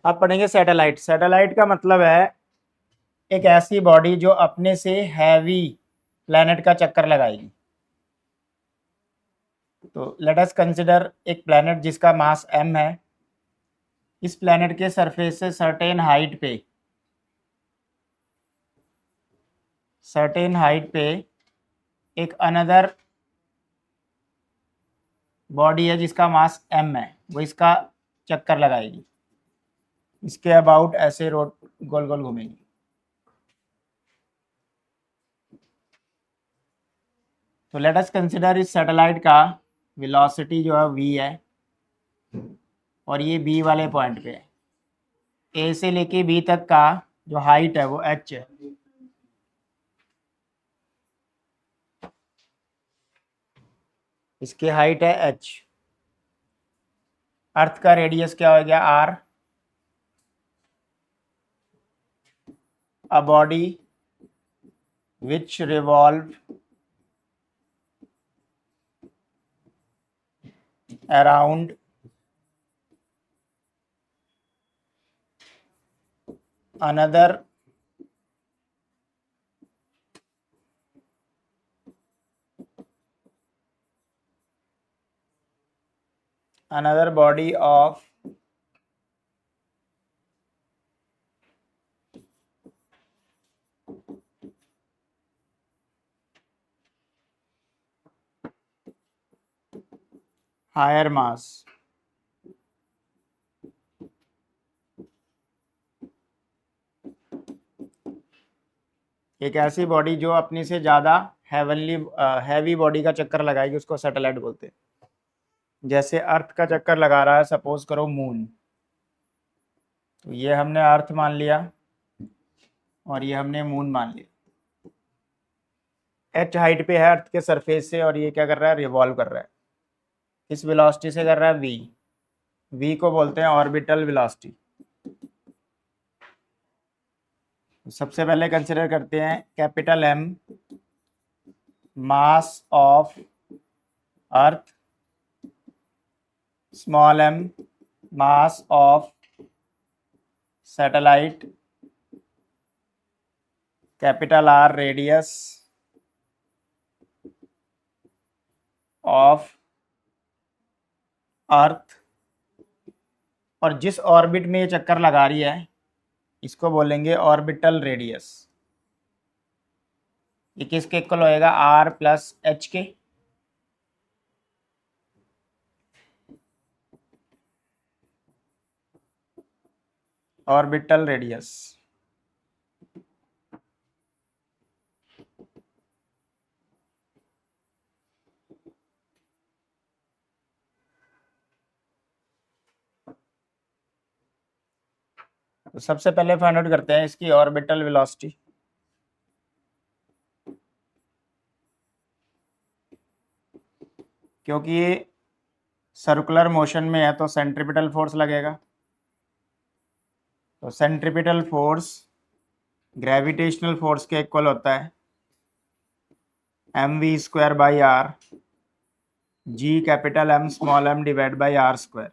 अब पढ़ेंगे satellite. Satellite का मतलब है एक ऐसी बॉडी जो अपने से हैवी प्लैनेट का चक्कर लगाएगी। तो लेट अस कंसिडर एक प्लैनेट जिसका मास m है। इस प्लैनेट के सरफेस से सर्टेन हाइट पे एक अनदर बॉडी है जिसका मास m है, वो इसका चक्कर लगाएगी, इसके अबाउट ऐसे रोड गोल गोल घूमेगी। तो लेट अस कंसिडर इस सैटेलाइट का वेलोसिटी जो है v है और ये b वाले पॉइंट पे है। a से लेके b तक का जो हाइट है वो h है। इसकी हाइट है h। अर्थ का रेडियस क्या हो गया r। A body which revolve around another body of higher mass। एक ऐसी बॉडी जो अपने से ज़्यादा हैवी बॉडी का चक्कर लगाएगी उसको सैटेलाइट बोलते हैं। जैसे अर्थ का चक्कर लगा रहा है सपोज करो मून, तो ये हमने अर्थ मान लिया और ये हमने मून मान लिया। h हाइट पे है अर्थ के सरफेस से और ये क्या कर रहा है, रिवॉल्व कर रहा है। इस वेलोसिटी से कर रहा है v को बोलते हैं ऑर्बिटल वेलोसिटी। सबसे पहले कंसिडर करते हैं capital M mass of earth, small m mass of satellite, capital R radius of earth, और जिस ऑर्बिट में ये चक्कर लगा रही है इसको बोलेंगे ऑर्बिटल रेडियस। ये किसके इक्वल होएगा, r प्लस h के। Orbital radius. तो सबसे पहले फाइंड आउट करते हैं इसकी ऑर्बिटल वेलोसिटी। क्योंकि ये सर्कुलर मोशन में है तो सेंट्रीपिटल फोर्स लगेगा। तो सेंट्रीपिटल फोर्स ग्रेविटेशनल फोर्स के इक्वल होता है mv² by r, g capital M small m divide by r²।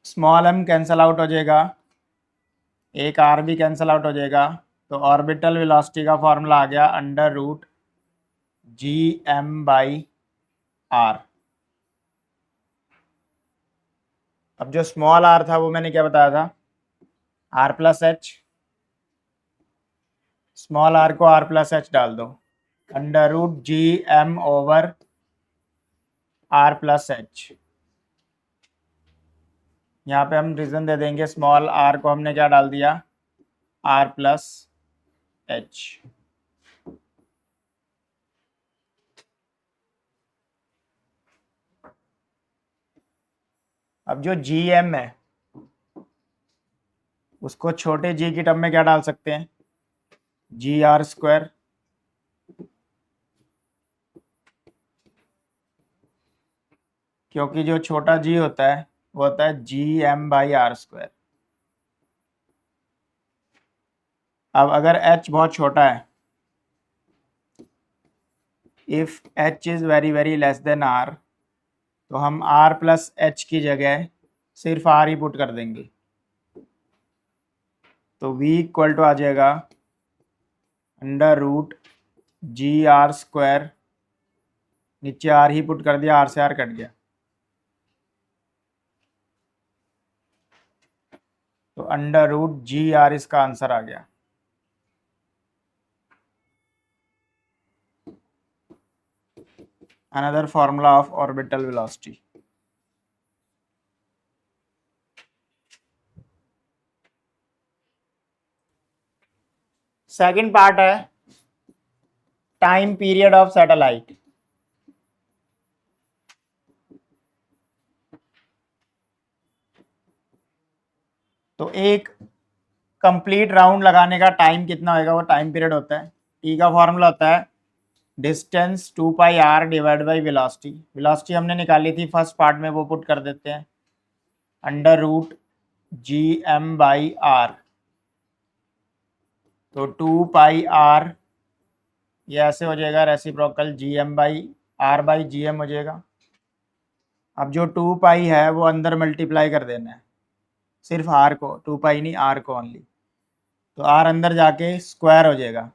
Small m cancel out हो जाएगा, एक r भी कैंसल आउट हो जाएगा, तो ऑर्बिटल वेलोसिटी का फॉर्मूला आ गया √gm/r। अब जो स्मॉल r था वो मैंने क्या बताया था, r plus H. Small r को r प्लस एच डाल दो, √gm/r प्लस एच। यहाँ पे हम रीजन दे देंगे, स्मॉल r को हमने क्या डाल दिया, r प्लस एच। अब जो gm है उसको छोटे g की टर्म में क्या डाल सकते हैं, gr²। क्योंकि जो छोटा g होता है वो होता है gm/r²। अब अगर h बहुत छोटा है, if h is very very less then r, तो हम आर प्लस एच की जगह सिर्फ आर ही पुट कर देंगे। तो v इक्वल टू आ जाएगा under root G R square, नीचे आर ही पुट कर दिया, आर से आर कट गया, तो अंडर रूट जी आर इसका आंसर आ गया। Another formula of orbital velocity. Second part है टाइम पीरियड ऑफ सैटेलाइट। तो एक कंप्लीट राउंड लगाने का टाइम कितना होगा, वो टाइम पीरियड होता है। टी का फॉर्मूला होता है distance 2 pi R divide by velocity. Velocity हमने निकाली थी फर्स्ट पार्ट में, वो पुट कर देते हैं under root G M by R. तो 2 पाई आर ये ऐसे हो जाएगा reciprocal G M by R by G M हो जाएगा। अब जो 2 पाई है वो अंदर मल्टीप्लाई कर देना है, सिर्फ आर को, 2 पाई नहीं आर को ओनली। तो आर अंदर जाके स्क्वायर हो जाएगा,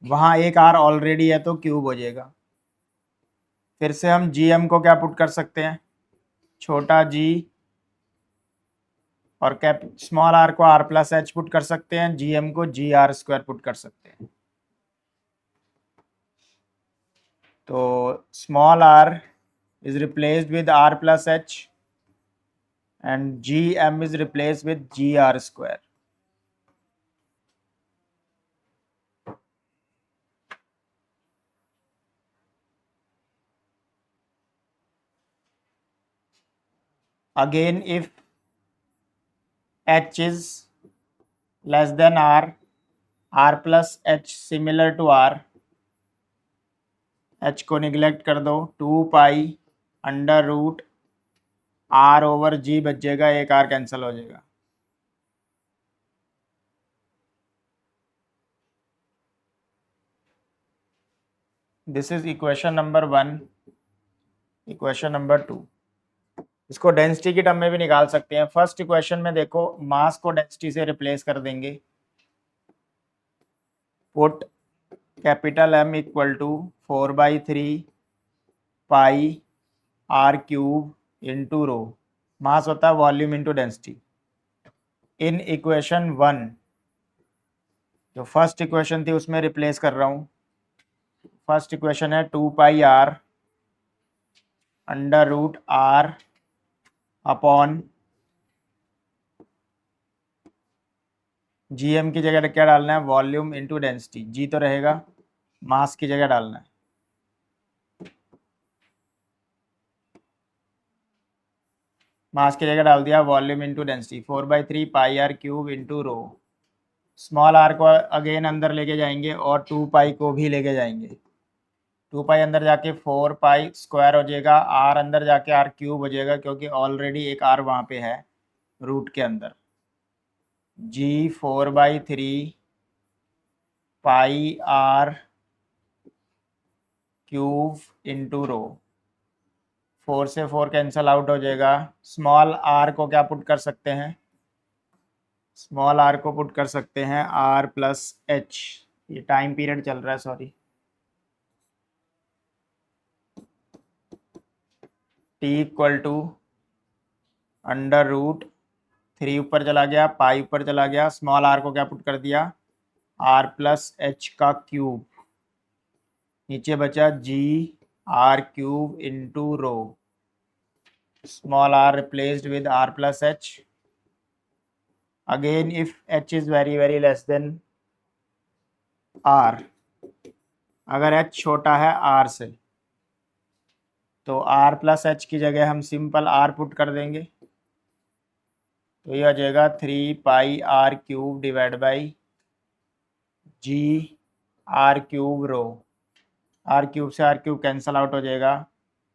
वहाँ एक आर ऑलरेडी है तो क्यूब हो जाएगा। फिर से हम जी एम को क्या पुट कर सकते हैं, छोटा जी, और कैप स्मॉल आर को आर प्लस एच पुट कर सकते हैं, जी एम को जी आर स्क्वायर पुट कर सकते हैं। तो small R is replaced with r plus h and gm is replaced with gr square. Again, if h is less than r plus h similar to r, h को neglect कर दो, 2 pi under root r over g बच जाएगा, एक r cancel हो जाएगा। This is equation number 1। Equation number 2, इसको density की टर्म में भी निकाल सकते हैं। फर्स्ट इक्वेशन में देखो मास को डेंसिटी से रिप्लेस कर देंगे, put capital M equal to 4/3 pi R cube into rho, mass होता है volume into density. In equation 1 जो फर्स्ट इक्वेशन थी उसमें रिप्लेस कर रहा हूँ। फर्स्ट इक्वेशन है 2 pi R under root R upon G M की जगह क्या डालना है, वॉल्यूम इंटू डेंसिटी। जी तो रहेगा, मास की जगह डालना है। मास की जगह डाल दिया volume into density, 4/3 pi R cube into rho. Small R को अगेन अंदर लेके जाएंगे और 2 पाई को भी लेके जाएंगे। 2 पाई अंदर जाके 4 पाई स्क्वायर हो जाएगा, आर अंदर जाके आर क्यूब हो जाएगा क्योंकि ऑलरेडी एक आर वहाँ पे है रूट के अंदर। जी 4/3 पाई आर क्यूब इंटू रो, 4 से 4 कैंसल आउट हो जाएगा। स्मॉल आर को क्या पुट कर सकते हैं, स्मॉल आर को पुट कर सकते हैं आर प्लस एच। ये टाइम पीरियड चल रहा है, sorry. T equal to under root 3 ऊपर चला गया, पाई ऊपर चला गया, स्मॉल आर को क्या पुट कर दिया, आर प्लस एच का क्यूब, नीचे बचा G R cube into rho. Small R replaced with R plus H. Again if H is very very less than R, अगर एच छोटा है आर से, तो आर प्लस एच की जगह हम सिंपल आर पुट कर देंगे। तो ये आ जाएगा 3 pi R cube divide by G R cube rho. R cube से आर क्यूब कैंसल आउट हो जाएगा।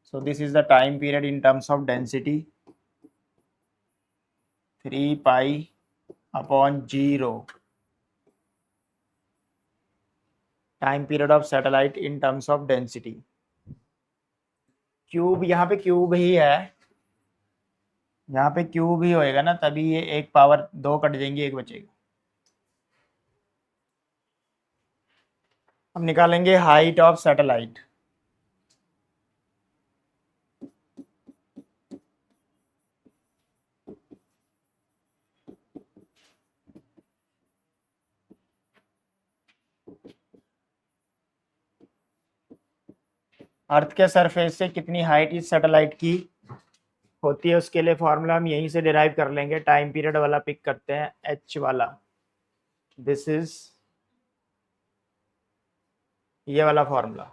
So this is the time period in terms of density, 3 pi upon G rho. Time period of satellite in terms of density. Cube, यहाँ पे cube ही है, यहाँ पे cube ही होएगा ना, तभी ये एक पावर दो कट जाएंगी, एक बचेगा। हम निकालेंगे हाइट ऑफ सैटेलाइट। अर्थ के सरफेस से कितनी हाइट इस सैटेलाइट की होती है, उसके लिए फॉर्मूला हम यहीं से डिराइव कर लेंगे। टाइम पीरियड वाला पिक करते हैं, एच वाला। दिस इज ये वाला formula,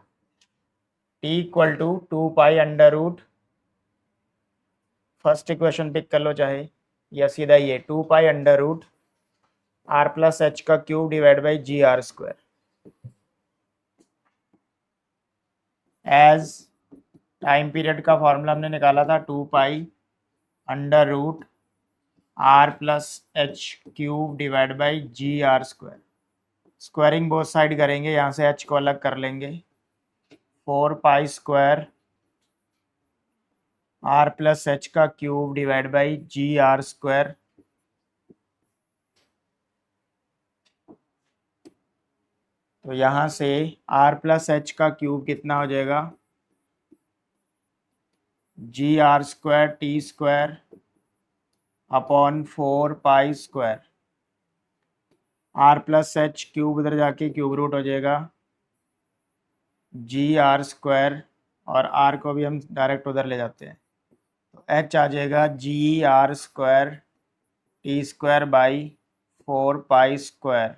T equal to 2 pi under root, first equation pick कर लो चाहे, या सीधा ये 2 pi under root R plus H का cube divide by G R square. As time period का फॉर्मूला हमने निकाला था 2 pi under root R plus H cube divide by G R square. Squaring both side करेंगे, यहाँ से H को अलग कर लेंगे, 4 pi square R plus H का cube divide by G R square. तो यहाँ से आर प्लस एच का क्यूब कितना हो जाएगा, G R square T square upon 4 pi square. R plus H cube उधर जाके क्यूब रूट हो जाएगा, जी आर स्क्वायर, और आर को भी हम डायरेक्ट उधर ले जाते हैं, तो एच आ जाएगा G R square T square by 4 pi square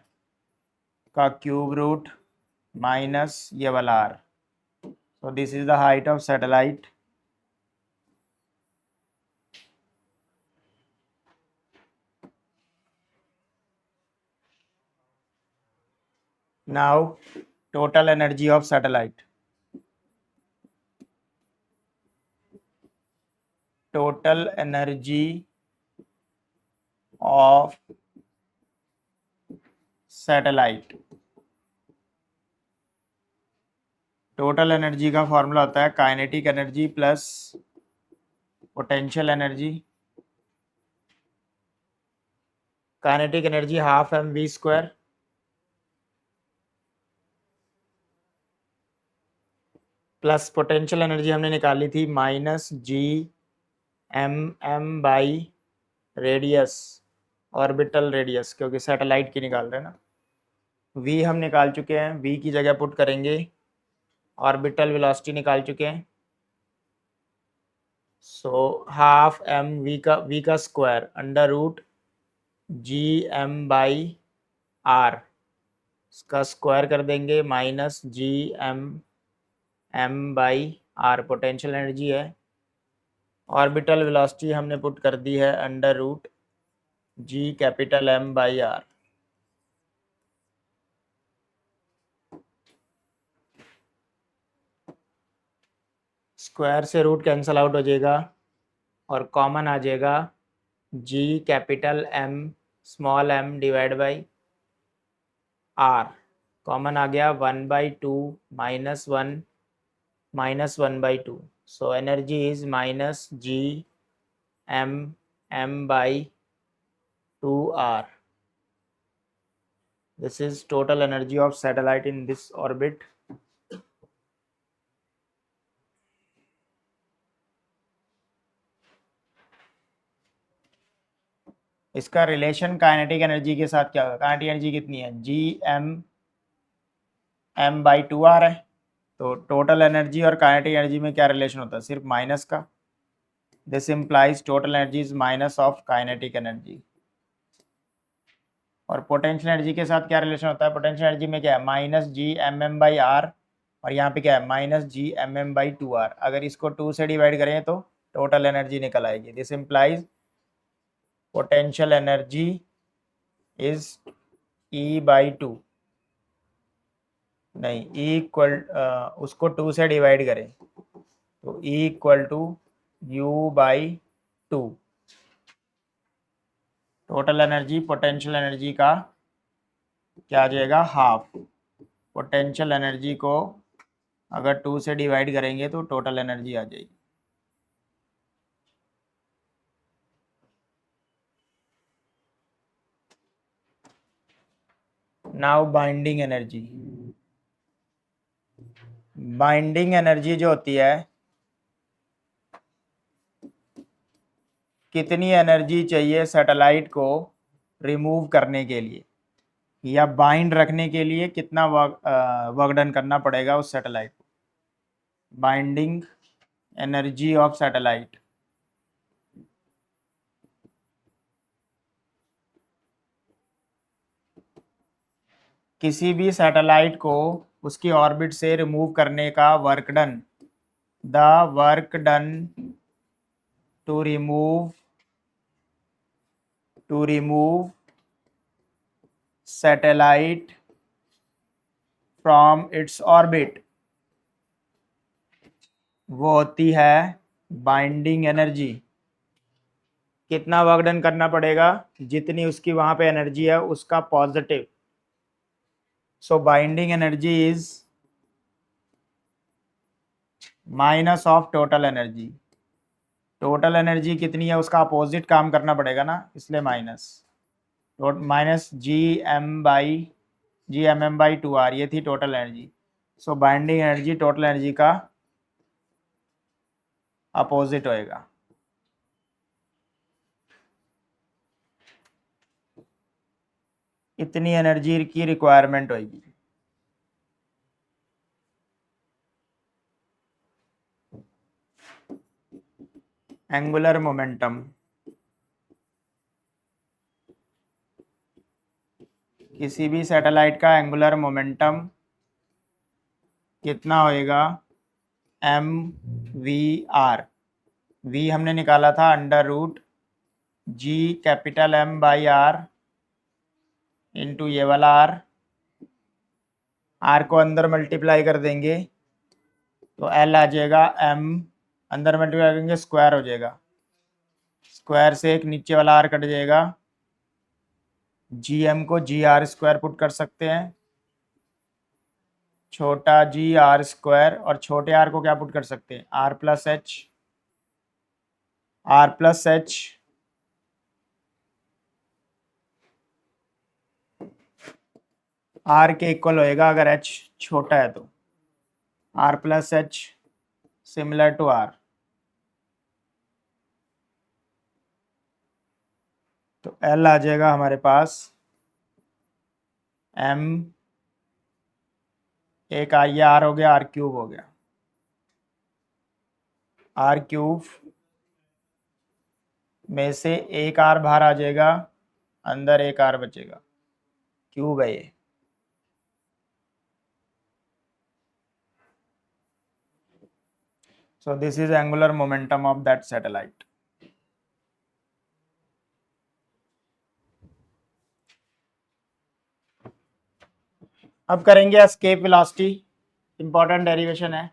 का क्यूब रूट माइनस ये वाला R. So this is the height of satellite. Now total energy of satellite. Total energy of satellite. Total energy का formula होता है kinetic energy plus potential energy. Kinetic energy half M V square plus potential energy हमने निकाली थी minus G M M by radius, orbital radius, क्योंकि satellite की निकाल रहे हैं ना। वी हम निकाल चुके हैं, वी की जगह पुट करेंगे, ऑर्बिटल वेलोसिटी निकाल चुके हैं। सो हाफ एम वी का square under root G M by R, इसका स्क्वायर कर देंगे, minus G M M by R potential energy है। ऑर्बिटल वेलोसिटी हमने पुट कर दी है under root G capital M by R. Square से रूट कैंसल आउट हो जाएगा और कॉमन आ जाएगा G capital M small M divide by R. Common आ गया 1/2 -1 -1/2। So energy is minus G M M by 2r। This is total energy of satellite in this orbit. इसका relation kinetic energy के साथ क्या होगा, kinetic energy कितनी है, G M M by 2r है, तो टोटल एनर्जी और काइनेटिक एनर्जी में क्या रिलेशन होता है, सिर्फ माइनस का। This implies total energy is minus of kinetic energy. और पोटेंशियल एनर्जी के साथ क्या रिलेशन होता है, पोटेंशियल एनर्जी में क्या है, minus G M M by R, और यहाँ पे क्या है, minus G M M by 2r। अगर इसको 2 से डिवाइड करें तो टोटल एनर्जी निकल आएगी। This implies potential energy is E by 2, नहीं E इक्वल, उसको 2 से डिवाइड करें तो E equal to U by 2। Total energy potential energy का क्या आ जाएगा, हाफ। पोटेंशियल एनर्जी को अगर 2 से डिवाइड करेंगे तो टोटल एनर्जी आ जाएगी। Now binding energy. Binding energy जो होती है, कितनी एनर्जी चाहिए सैटेलाइट को रिमूव करने के लिए या बाइंड रखने के लिए, कितना वर्क डन करना पड़ेगा उस सैटेलाइट को। Binding energy of satellite. किसी भी सैटेलाइट को उसकी ऑर्बिट से रिमूव करने का work done, the work done to remove satellite from its orbit, वो होती है बाइंडिंग एनर्जी। कितना वर्क डन करना पड़ेगा, जितनी उसकी वहां पे एनर्जी है उसका positive. So binding energy is minus of total energy. Total energy कितनी है उसका अपोजिट काम करना पड़ेगा ना, इसलिए minus. Minus G M M by 2 R, ये थी total energy. So binding energy total energy का अपोजिट होएगा। इतनी एनर्जी की रिक्वायरमेंट होगी। Angular momentum. किसी भी सैटेलाइट का एंगुलर मोमेंटम कितना होएगा, mv/r। v हमने निकाला था √G∠M/r इंटू ये वाला r को अंदर मल्टीप्लाई कर देंगे तो l आ जाएगा, m अंदर मल्टीप्लाई करेंगे स्क्वायर हो जाएगा, स्क्वायर से एक नीचे वाला r कट जाएगा। gm को gr² पुट कर सकते हैं, छोटा gr² और छोटे r को क्या पुट कर सकते हैं, r+h r के इक्वल होएगा अगर h छोटा है तो, r+h सिमिलर टू r। तो l आ जाएगा हमारे पास m, एक ये r हो गया, r³ हो गया, r³ में से एक r बाहर आ जाएगा, अंदर एक r बचेगा, क्यूब है ये। So this is angular momentum of that satellite. अब करेंगे एस्केप वेलोसिटी, इंपॉर्टेंट डेरिवेशन है।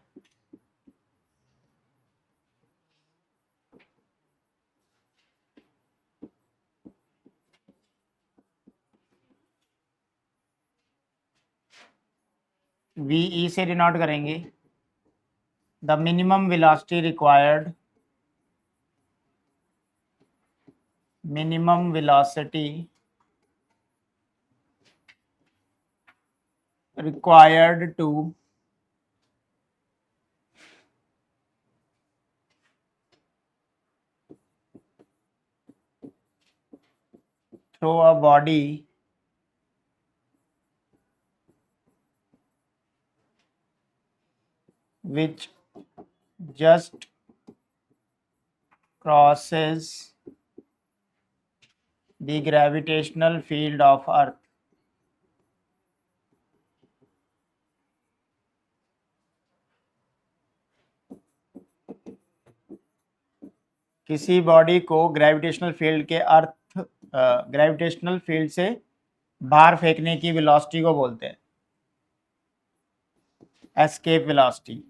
वी से डिनोट करेंगे, the minimum velocity required, minimum velocity required to throw a body which just crosses the gravitational field of Earth। किसी body को gravitational field के gravitational field से बाहर फेंकने की वेलोसिटी को बोलते हैं escape velocity.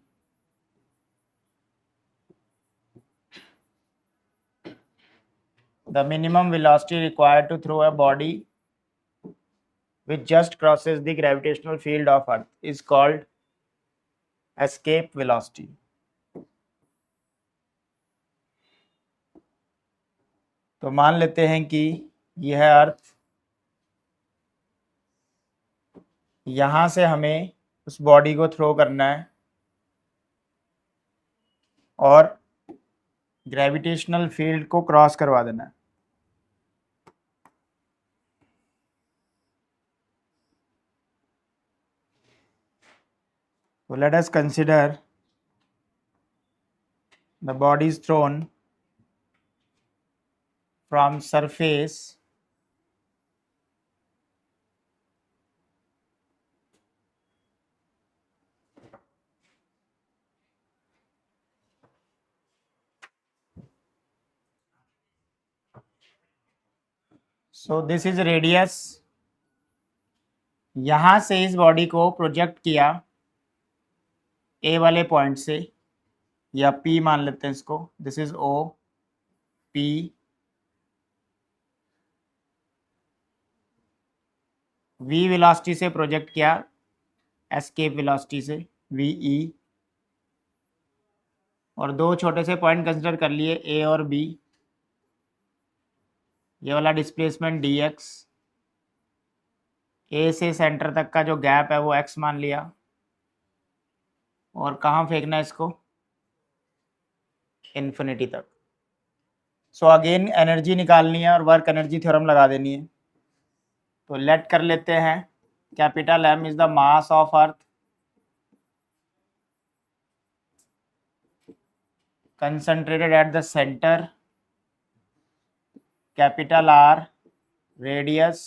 The minimum velocity required to throw a body which just crosses the gravitational field of Earth is called escape velocity. तो मान लेते हैं कि यह है अर्थ, यहां से हमें उस बॉडी को थ्रो करना है और ग्रेविटेशनल फील्ड को क्रॉस करवा देना है। So let us consider the body is thrown from surface so this is radius। यहां से इस बॉडी को प्रोजेक्ट किया ए वाले पॉइंट से, या पी मान लेते हैं इसको, this is O P. V velocity से प्रोजेक्ट किया एस्केप वेलोसिटी से वी ई, और दो छोटे से पॉइंट कंसिडर कर लिए ए और बी। ये वाला डिस्प्लेसमेंट डी एक्स, ए से सेंटर तक का जो गैप है वो एक्स मान लिया, और कहाँ फेंकना है इसको, इन्फिनिटी तक। सो अगेन एनर्जी निकालनी है और वर्क एनर्जी थ्योरम लगा देनी है। तो लेट कर लेते हैं capital M is the mass of earth concentrated at the center, capital R radius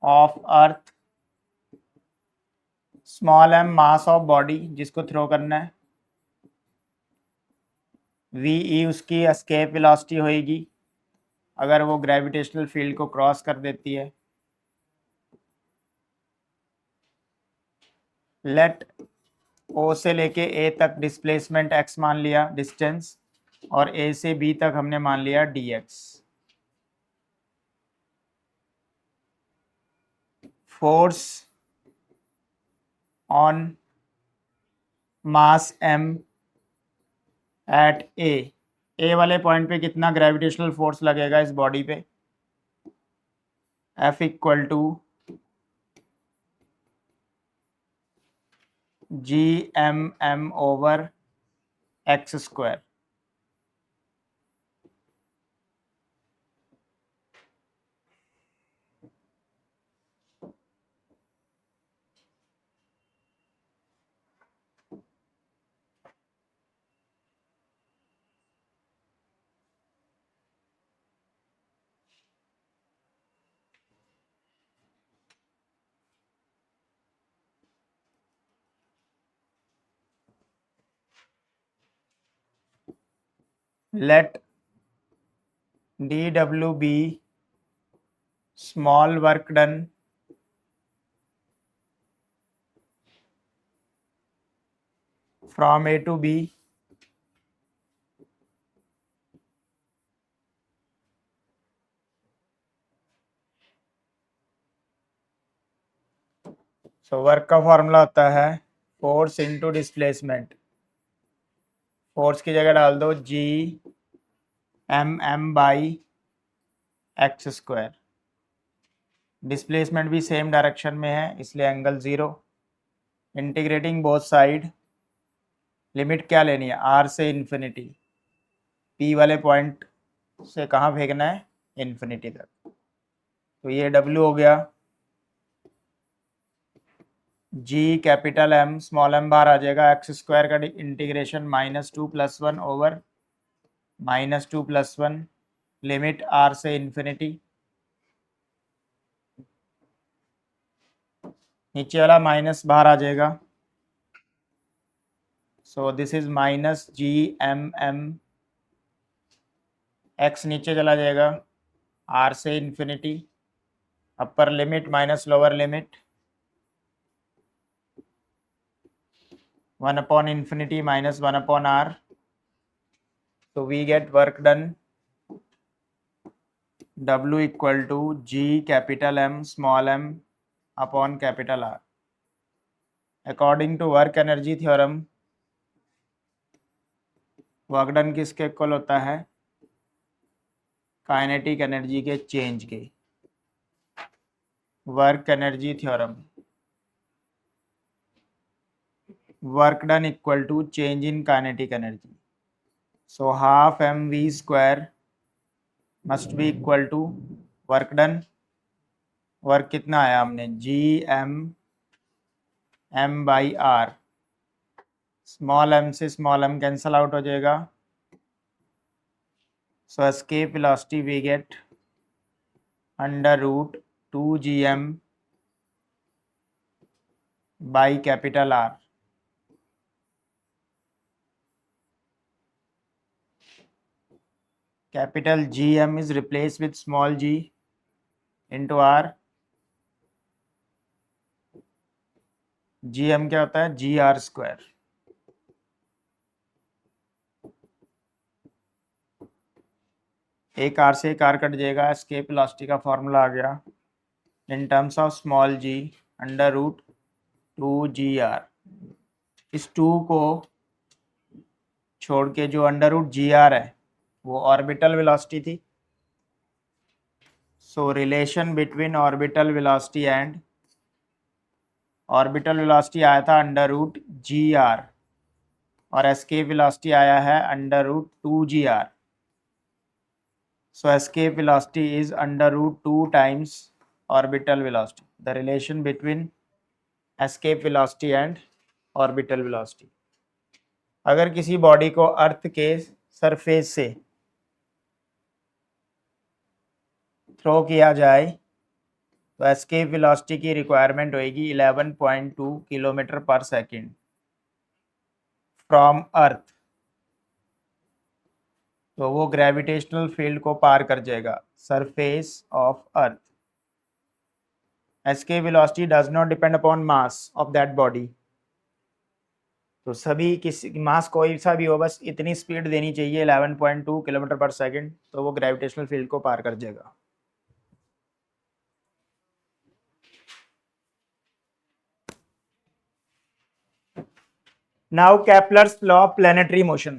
of earth, small m mass of body जिसको थ्रो करना है, वी ई उसकी एस्केप वेलोसिटी होएगी अगर वो ग्रेविटेशनल फील्ड को क्रॉस कर देती है। लेट ओ से लेके ए तक डिस्प्लेसमेंट एक्स मान लिया डिस्टेंस, और ए से बी तक हमने मान लिया D X. Force on mass M at A वाले पॉइंट पे कितना ग्रेविटेशनल फोर्स लगेगा इस बॉडी पे, F equal to G M M over X square. let dw be small work done from A to B so work का formula होता है force into displacement. Force की जगह डाल दो G M M by X square. Displacement भी same direction में है इसलिए angle 0। Integrating both side, limit क्या लेनी है, आर से इन्फिनिटी, पी वाले पॉइंट से कहाँ फेंकना है, इन्फिनिटी तक। तो ये डब्ल्यू हो गया, G capital M small M बाहर आ जाएगा, एक्स स्क्वायर का इंटीग्रेशन -2 + 1 ओवर -2 + 1, लिमिट आर से इन्फिनिटी। नीचे वाला माइनस बाहर आ जाएगा, so this is minus G M M, X नीचे चला जाएगा आर से infinity, upper limit minus lower limit 1/∞ minus 1/r। So we get work done W equal to G capital M small m upon capital R। According to work energy theorem work done किसके equal होता है? Kinetic energy के change के। Work energy theorem, work done equal to change in kinetic energy. So half mv square must be equal to work done. Work कितना आया हमने? G M by R. Small M से small M cancel out हो जाएगा। So escape velocity we get under root 2gm by capital R. Capital gm is replaced with small g into r। gm क्या होता है? G R square. एक R से एक R cut जाएगा। Escape velocity का फॉर्मूला आ गया in terms of small G under root 2gr। इस 2 को छोड़ के जो अंडर रूट जी आर है वो ऑर्बिटल वेलोसिटी थी। So relation between orbital velocity and orbital velocity आया था अंडर रूट जी आर और एस्केप वेलोसिटी आया है under root 2gr। So escape velocity is under root 2 times orbital velocity. The relation between escape velocity and orbital velocity. अगर किसी body को अर्थ के surface से थ्रो किया जाए तो एस्केप वेलोसिटी की रिक्वायरमेंट होगी 11.2 किलोमीटर पर सेकेंड फ्रॉम अर्थ। तो वो ग्रेविटेशनल फील्ड को पार कर जाएगा surface of earth. Escape velocity does not depend upon mass of that body. तो सभी किसी मास कोई सा भी हो बस इतनी स्पीड देनी चाहिए 11.2 किलोमीटर पर सेकेंड तो वो ग्रेविटेशनल फील्ड को पार कर जाएगा। Now Kepler's law of planetary motion.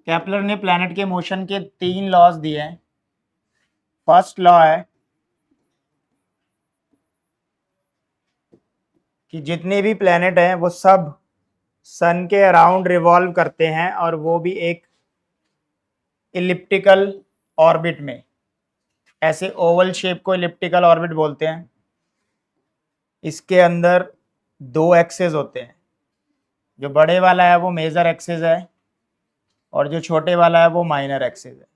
Kepler ने प्लैनेट के मोशन के 3 लॉज दिए हैं। फर्स्ट लॉ है कि जितने भी प्लैनेट हैं वो सब सन के अराउंड रिवॉल्व करते हैं और वो भी एक इलिप्टिकल ऑर्बिट में। ऐसे ओवल शेप को इलिप्टिकल ऑर्बिट बोलते हैं। इसके अंदर 2 एक्सेस होते हैं। जो बड़े वाला है वो मेजर एक्सेस है और जो छोटे वाला है वो माइनर एक्सेस है।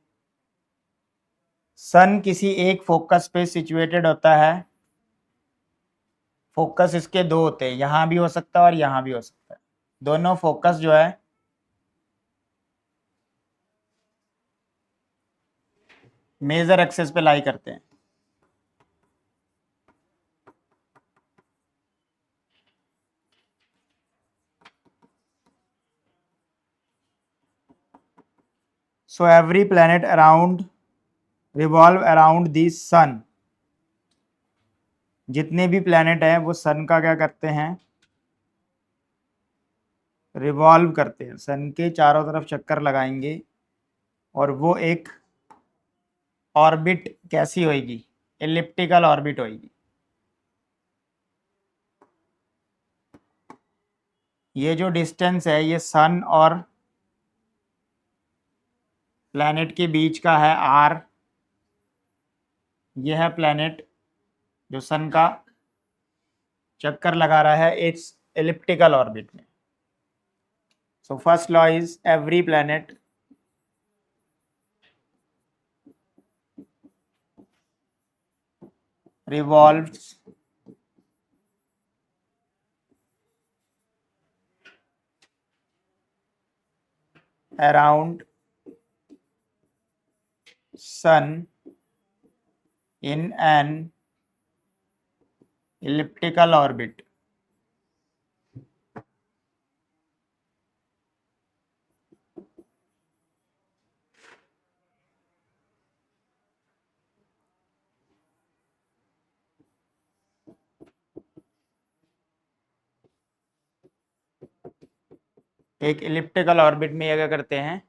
सन किसी एक फोकस पे सिचुएटेड होता है। फोकस इसके 2 होते हैं, यहाँ भी हो सकता है और यहाँ भी हो सकता है। दोनों फोकस जो है मेजर एक्सेस पे लाई करते हैं। So every planet around revolve around the sun. जितने भी प्लैनेट हैं वो सन का क्या करते हैं? रिवॉल्व करते हैं, सन के चारों तरफ चक्कर लगाएंगे और वो एक ऑर्बिट कैसी होगी? एलिप्टिकल ऑर्बिट होगी। ये जो डिस्टेंस है ये सन और प्लैनेट के बीच का है आर। ये है प्लैनेट जो सन का चक्कर लगा रहा है इट्स एलिप्टिकल ऑर्बिट में। So first law is every planet revolves around sun in an elliptical orbit। एक इलिप्टिकल ऑर्बिट में ये क्या करते हैं,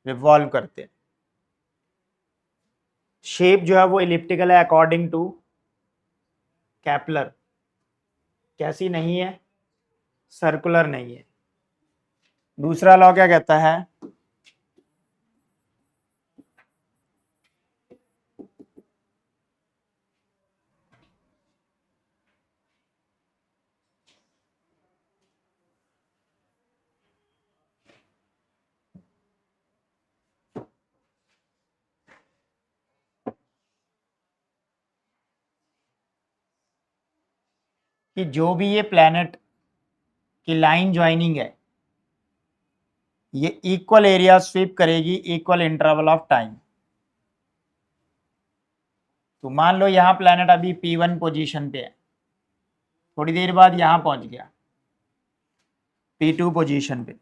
रिवॉल्व करते हैं। शेप जो है वो इलिप्टिकल है अकॉर्डिंग टू केपलर, कैसी नहीं है, सर्कुलर नहीं है। दूसरा लॉ क्या कहता है, कि जो भी ये प्लैनेट की लाइन ज्वाइनिंग है ये इक्वल एरिया स्वीप करेगी इक्वल इंटरवल ऑफ टाइम। तो मान लो यहाँ प्लैनेट अभी P1 पोजीशन पे है, थोड़ी देर बाद यहाँ पहुंच गया P2 पोजीशन पे,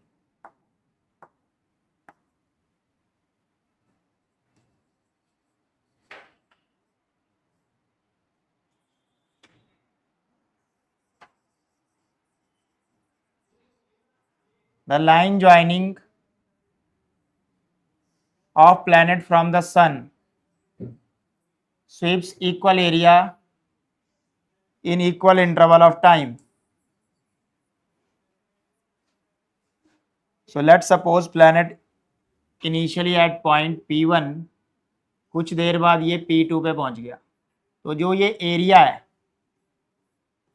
the line joining of planet from the sun sweeps equal area in equal interval of time. So let's suppose planet initially at point P1, कुछ देर बाद ये P2 पे पहुंच गया, तो जो ये एरिया है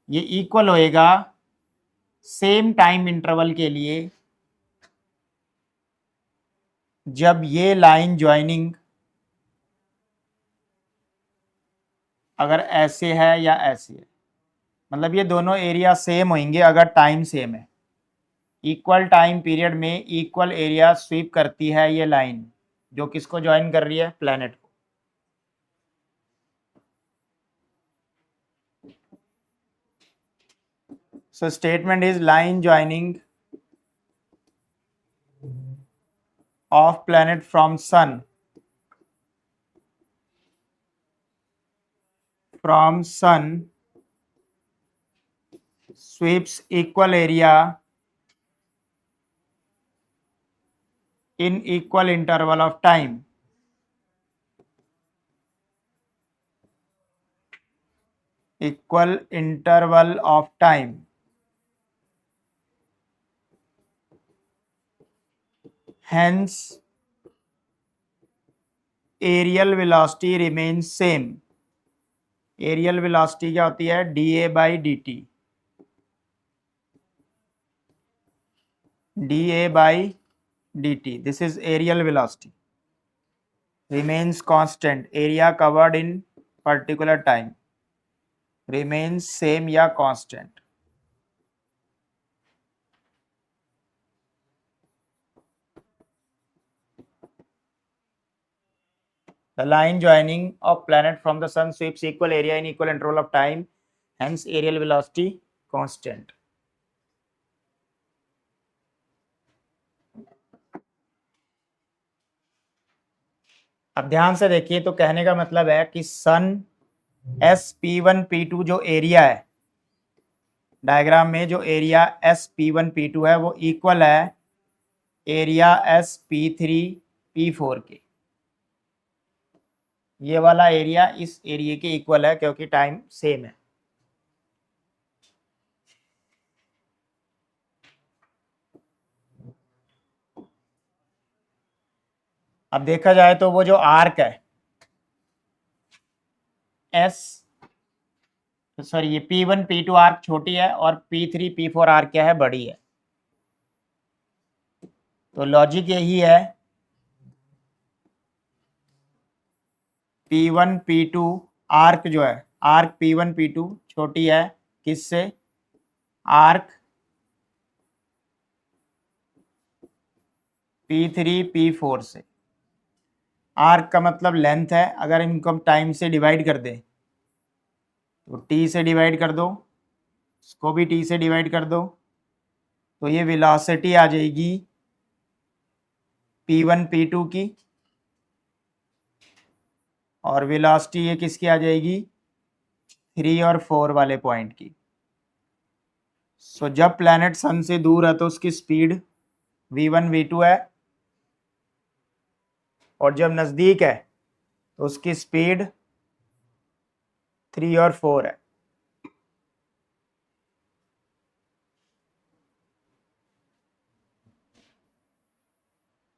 ये इक्वल होएगा सेम टाइम इंटरवल के लिए जब ये लाइन ज्वाइनिंग अगर ऐसे है या ऐसे है, मतलब ये दोनों एरिया सेम होंगे अगर टाइम सेम है। इक्वल टाइम पीरियड में इक्वल एरिया स्वीप करती है ये लाइन, जो किसको ज्वाइन कर रही है, प्लैनेट को। So statement is line joining of planet from sun sweeps equal area in equal interval of time. Equal interval of time. Hence, aerial velocity remains same. Aerial velocity क्या होती है, dA/dt. dA/dt. This is aerial velocity. Remains constant. Area covered in particular time remains same या constant. The line joining of planet from the sun sweeps equal area in equal interval of time, hence aerial velocity constant. अब ध्यान से देखिए, तो कहने का मतलब है कि सन SP1 P2 जो एरिया है डायग्राम में, जो एरिया SP1 P2 है वो इक्वल है एरिया SP3 P4 के। ये वाला एरिया इस एरिया के इक्वल है क्योंकि टाइम सेम है। अब देखा जाए तो वो जो आर्क है ये P1 P2 आर्क छोटी है और P3 P4 आर्क क्या है, बड़ी है। तो लॉजिक यही है, P1 P2 आर्क जो है, आर्क P1 P2 छोटी है किससे, आर्क P3 P4 से। आर्क का मतलब लेंथ है, अगर इनको हम टाइम से डिवाइड कर दें तो T से डिवाइड कर दो, इसको भी T से डिवाइड कर दो, तो ये वेलोसिटी आ जाएगी P1 P2 की, और वेलोसिटी ये किसकी आ जाएगी, 3 और 4 वाले पॉइंट की। सो जब प्लैनेट सन से दूर है तो उसकी स्पीड v1 v2 है, और जब नजदीक है तो उसकी स्पीड 3 और 4 है।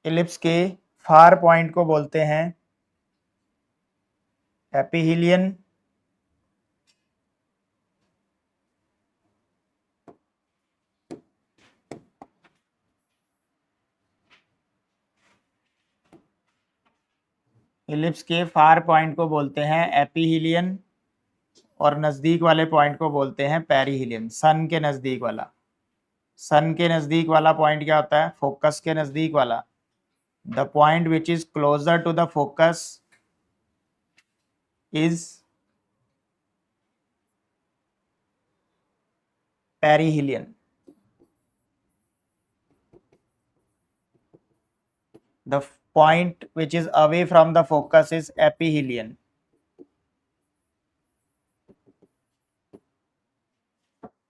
इलिप्स के फार पॉइंट को बोलते हैं एपीहीलियन, इलिप्स के फार पॉइंट को बोलते हैं एपीहीलियन, और नजदीक वाले पॉइंट को बोलते हैं पेरीहीलियन। सन के नजदीक वाला, सन के नजदीक वाला पॉइंट क्या होता है? फोकस के नजदीक वाला। The point which is closer to the focus is perihelion. The point which is away from the focus is ephelion.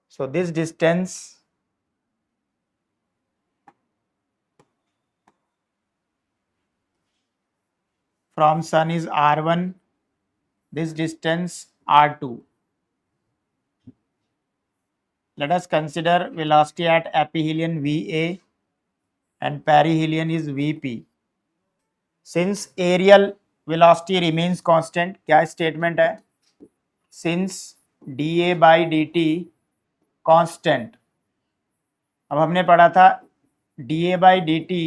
So this distance from sun is r1, this distance r2. Let us consider velocity at ephelion va and perihelion is vp. Since aerial velocity remains constant, क्या statement है? Since dA by dt constant, अब हमने पढ़ा था dA by dt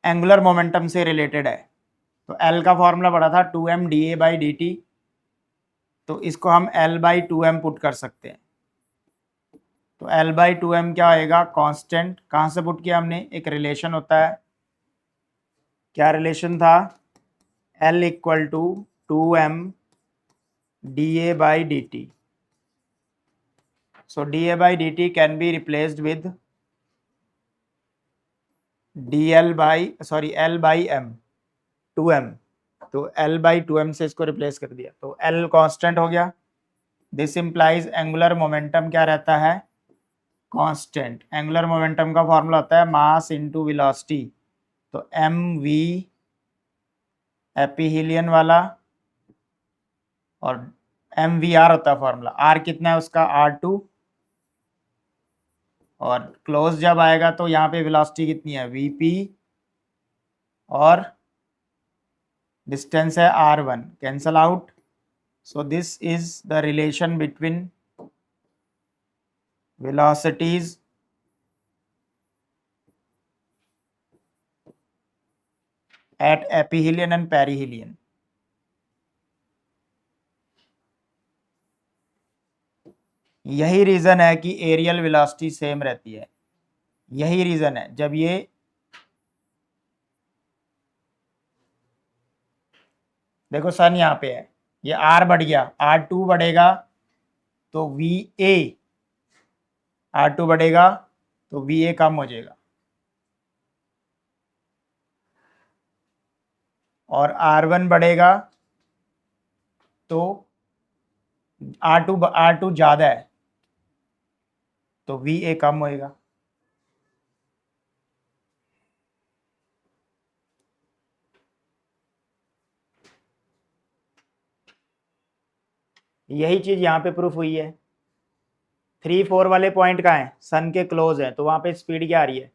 angular momentum से related है, तो L का फॉर्मूला पढ़ा था 2m dA by dt, तो इसको हम L by 2m पुट कर सकते हैं। तो L by 2m क्या आएगा? कांस्टेंट। कहाँ से पुट किया हमने? एक रिलेशन होता है, क्या रिलेशन था? L equal to 2m dA by dt. So dA by dt can be replaced with L by m, 2m, तो L by 2m से इसको रिप्लेस कर दिया, तो L कांस्टेंट हो गया। दिस इंप्लाइज एंगुलर मोमेंटम क्या रहता है? कांस्टेंट। एंगुलर मोमेंटम का फॉर्मूला होता है मास इनटू वेलोसिटी, तो एम वी एपीहीलियन वाला, और एम वी आर होता है फॉर्मूला। आर कितना है उसका? r2, और क्लोज जब आएगा तो यहाँ पे वेलोसिटी कितनी है? vp, और डिस्टेंस है r1, cancel out. So this is the relation between velocities at ephelion and perihelion. यही रीजन है कि एरियल वेलोसिटी सेम रहती है, यही रीजन है। जब ये देखो सन यहाँ पे है, ये आर बढ़ गया, r2 बढ़ेगा तो va, r2 बढ़ेगा तो va कम हो जाएगा, और r1 बढ़ेगा तो r2 ज्यादा है तो va कम होएगा। यही चीज यहाँ पे प्रूफ हुई है। 3-4 वाले पॉइंट कहाँ है? सन के क्लोज है, तो वहां पे स्पीड क्या आ रही है?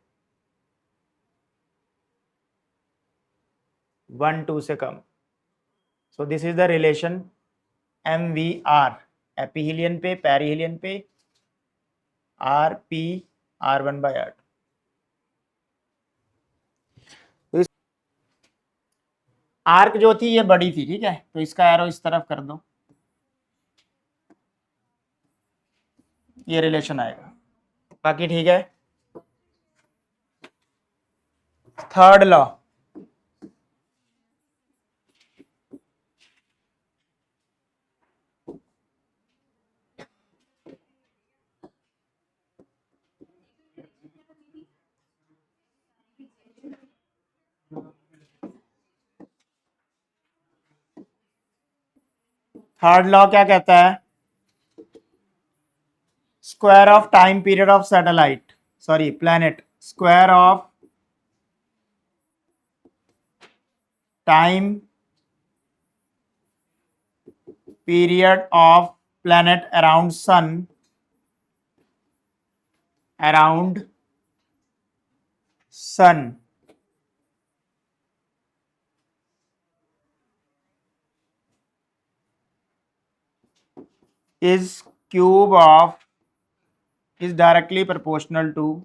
1-2 से कम। So this is the relation M V R, aphelion पे, पेरीहीलियन पे आर पी r1/r2। तो आर्क जो थी ये बड़ी थी, ठीक है, तो इसका एरो इस तरफ कर दो, ये रिलेशन आएगा। बाकी ठीक है। थर्ड लॉ, थर्ड लॉ क्या कहता है? square of time period of satellite, sorry, planet, square of time period of planet around sun is cube of is directly proportional to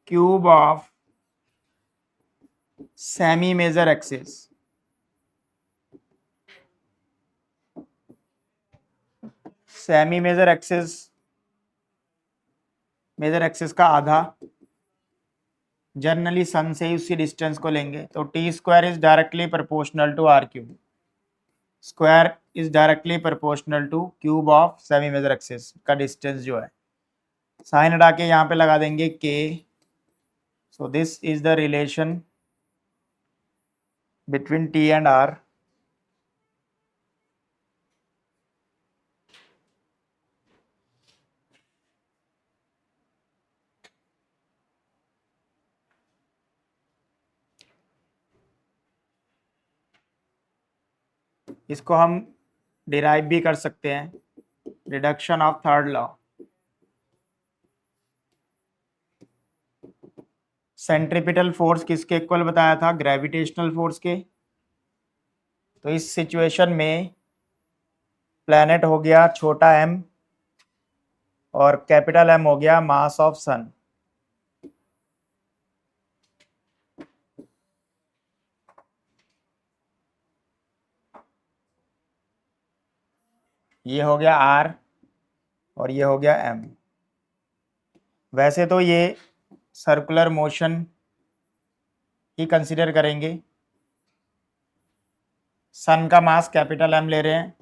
cube of semi major axis. Semi major axis का आधा, generally सन से ही उसी distance को लेंगे, तो T square is directly proportional to R cube, square is directly proportional to cube of semi major axis का distance जो है। साइन हटा के यहाँ पे लगा देंगे के। So this is the relation between T and R. इसको हम डिराइव भी कर सकते हैं, reduction of third law. Centripetal force किसके इक्वल बताया था? ग्रेविटेशनल फोर्स के। तो इस सिचुएशन में प्लैनेट हो गया छोटा एम और कैपिटल एम हो गया मास ऑफ सन। ये हो गया आर और ये हो गया एम। वैसे तो ये सर्कुलर मोशन ही कंसीडर करेंगे, सन का मास कैपिटल एम ले रहे हैं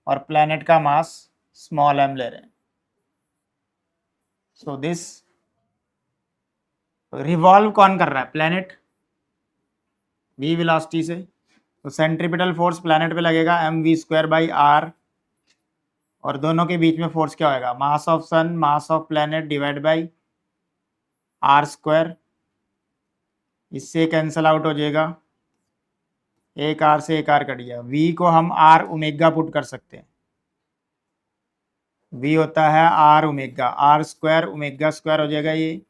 और प्लैनेट का मास स्मॉल एम ले रहे हैं। सो दिस रिवॉल्व कौन कर रहा है? प्लैनेट v वेलोसिटी से। तो सेंट्रीपिटल फोर्स प्लैनेट पे लगेगा mv²/r, और दोनों के बीच में फोर्स क्या होगा? Mass of sun mass of planet divide by r²। इससे कैंसल आउट हो जाएगा, एक आर से एक आर कट गया। v को हम r ओमेगा पुट कर सकते हैं, v होता है r omega, r² omega square हो जाएगा ये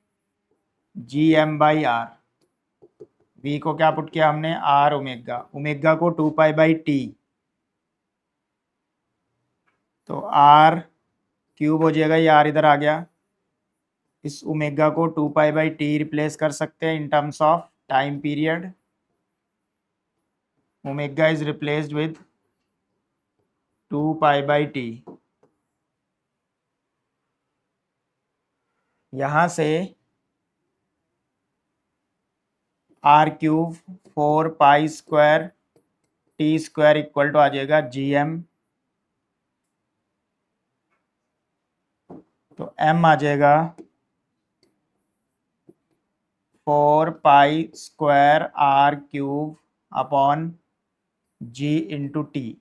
gm/r। v को क्या पुट किया हमने? r ओमेगा, ओमेगा को 2π/t, तो r क्यूब हो जाएगा, ये r इधर आ गया। इस ओमेगा को 2π/t रिप्लेस कर सकते हैं इन terms of time period. Omega is replaced with 2π/t। यहां से r³ 4π² t² इक्वल टू आ जाएगा gm। तो m आ जाएगा 4π² r³ upon g into T.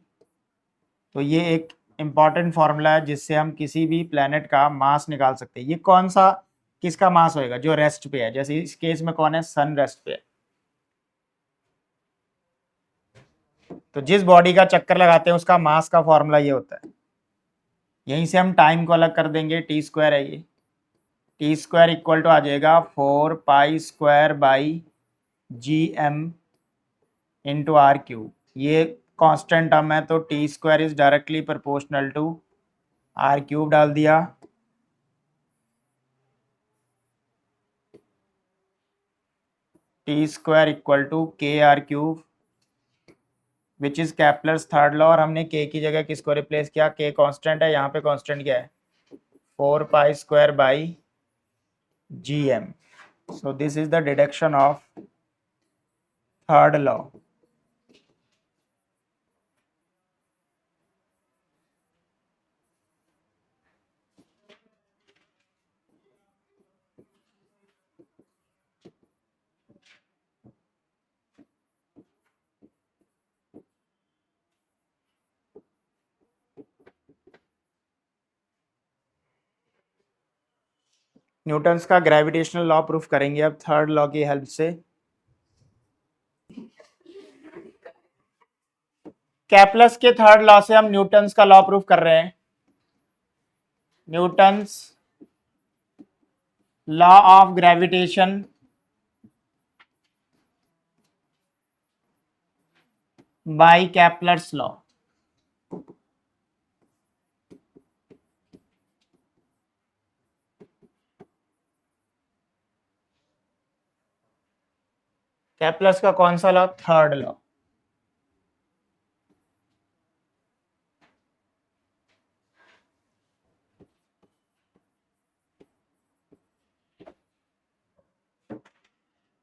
तो ये एक इंपॉर्टेंट फॉर्मूला है जिससे हम किसी भी प्लेनेट का मास निकाल सकते हैं। ये कौन सा किसका मास होएगा? जो रेस्ट पे है, जैसे इस केस में कौन है? सन रेस्ट पे है। तो जिस बॉडी का चक्कर लगाते हैं उसका मास का फॉर्मूला ये होता है। यहीं से हम टाइम को अलग कर देंगे, t² है ये, t² इक्वल टू आ जाएगा 4π² इंटू r³। ये कांस्टेंट टर्म है, तो t² is directly proportional to r³ डाल दिया। t² equal to kr³ which is Kepler's third law, और हमने k की जगह किसको रिप्लेस किया? k कांस्टेंट है, यहाँ पे कांस्टेंट क्या है? 4π²/gm। So this is the deduction of third law. Newton's का ग्रेविटेशनल लॉ प्रूफ करेंगे अब थर्ड लॉ की हेल्प से। कैप्लस के थर्ड लॉ से हम न्यूटन्स का लॉ प्रूफ कर रहे हैं। Newton's law of gravitation by Kepler's law. Kepler's का कौन सा लॉ? Third law.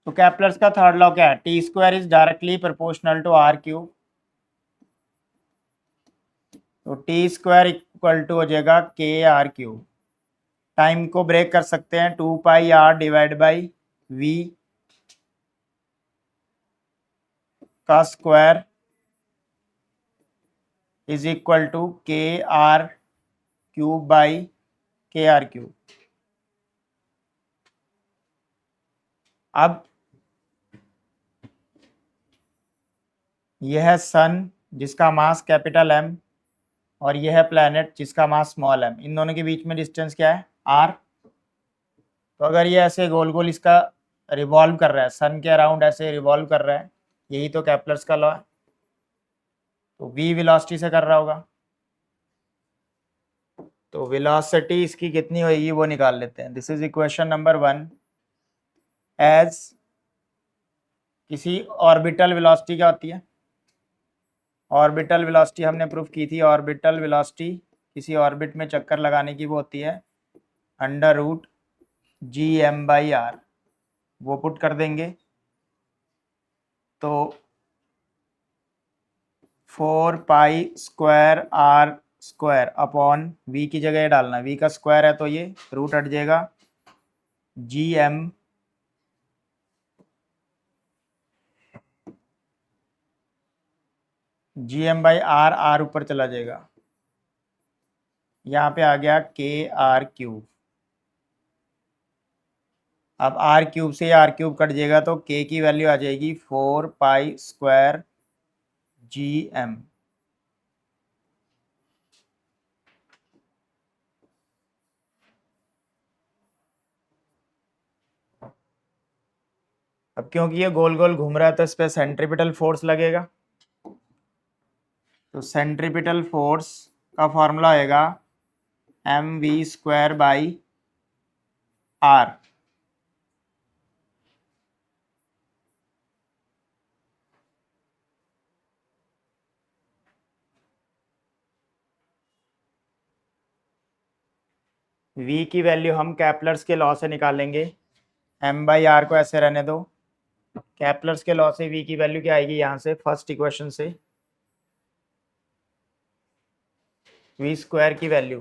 तो कैप्लर्स का थर्ड लॉ क्या है? T square is directly proportional to R cube. तो टी स्क्वायर इक्वल टू हो जाएगा के आर क्यूब। टाइम को ब्रेक कर सकते हैं, 2 pi R divide by V का square is equal to K R cube by K R cube. अब यह है सन जिसका मास कैपिटल एम और यह है प्लैनेट जिसका मास स्मॉल एम। इन दोनों के बीच में डिस्टेंस क्या है? आर। तो अगर ये ऐसे गोल गोल इसका रिवॉल्व कर रहा है, सन के अराउंड ऐसे रिवॉल्व कर रहा है, यही तो कैप्लर्स का लॉ है। तो v वेलोसिटी से कर रहा होगा, तो वेलोसिटी इसकी कितनी होगी वो निकाल लेते हैं। This is equation number 1। As किसी ऑर्बिटल वेलोसिटी क्या होती है? ऑर्बिटल वेलोसिटी हमने प्रूफ की थी। ऑर्बिटल वेलोसिटी किसी ऑर्बिट में चक्कर लगाने की वो होती है under root G M by R. वो पुट कर देंगे तो 4 pi square R square upon V की जगह डालना, वी का स्क्वायर है तो ये रूट हट जाएगा, G M by R, R ऊपर चला जाएगा, यहाँ पे आ गया के आर क्यूब। अब आर क्यूब से आर क्यूब कट जाएगा तो के की वैल्यू आ जाएगी 4 पाई स्क्वायर जी एम। अब क्योंकि ये गोल गोल घूम रहा है तो इस पर सेंट्रीपिटल फोर्स लगेगा। तो सेंट्रीपिटल फोर्स का फॉर्मूला आएगा M V square by R. v की वैल्यू हम कैप्लर्स के लॉ से निकालेंगे। m बाई आर को ऐसे रहने दो। कैप्लर्स के लॉ से v की वैल्यू क्या आएगी? यहाँ से फर्स्ट इक्वेशन से v स्क्वायर की वैल्यू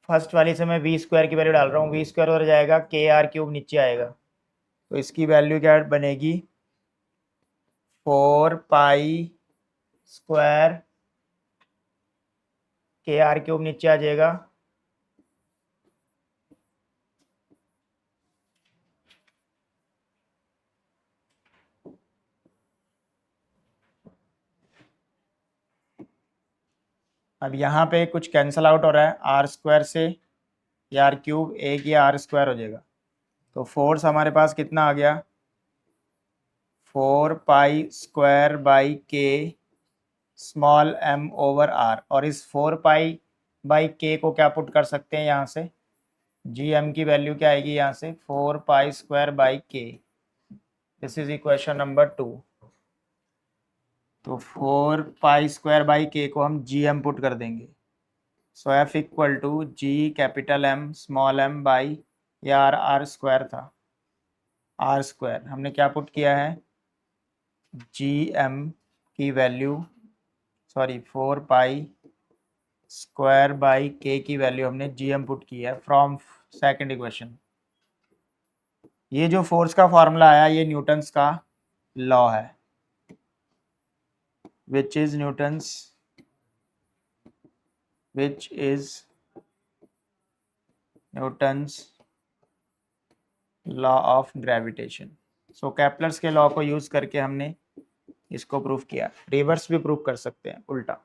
फर्स्ट वाली से मैं v स्क्वायर की वैल्यू डाल रहा हूँ। v स्क्वायर हो जाएगा के आर क्यूब, नीचे आएगा तो इसकी वैल्यू क्या बनेगी? 4 पाई स्क्वायर के आर क्यूब, नीचे आ जाएगा अब यहाँ पे कुछ कैंसल आउट हो रहा है, आर स्क्वायर से ये आर क्यूब, एक ये आर स्क्वायर हो जाएगा। तो फोर्स हमारे पास कितना आ गया? 4 पाई स्क्वायर बाई के स्मॉल एम ओवर आर। और इस 4 पाई बाई के को क्या पुट कर सकते हैं यहाँ से? जी एम की वैल्यू क्या आएगी यहाँ से? 4 पाई स्क्वायर बाई के। This is equation number 2। तो 4 पाई स्क्वायर बाई के को हम जी एम पुट कर देंगे। So F equal to G capital M small M by, ये आर आर स्क्वायर था, आर स्क्वायर हमने क्या पुट किया है? जी एम की value, sorry 4 pi square by K की वैल्यू हमने जी एम पुट की है फ्रॉम सेकंड इक्वेशन। ये जो फोर्स का फॉर्मूला आया ये न्यूटन्स का लॉ है, which is Newton's which is Newton's law of gravitation. So Kepler's के लॉ को यूज करके हमने इसको प्रूफ किया। रिवर्स भी प्रूफ कर सकते हैं, उल्टा।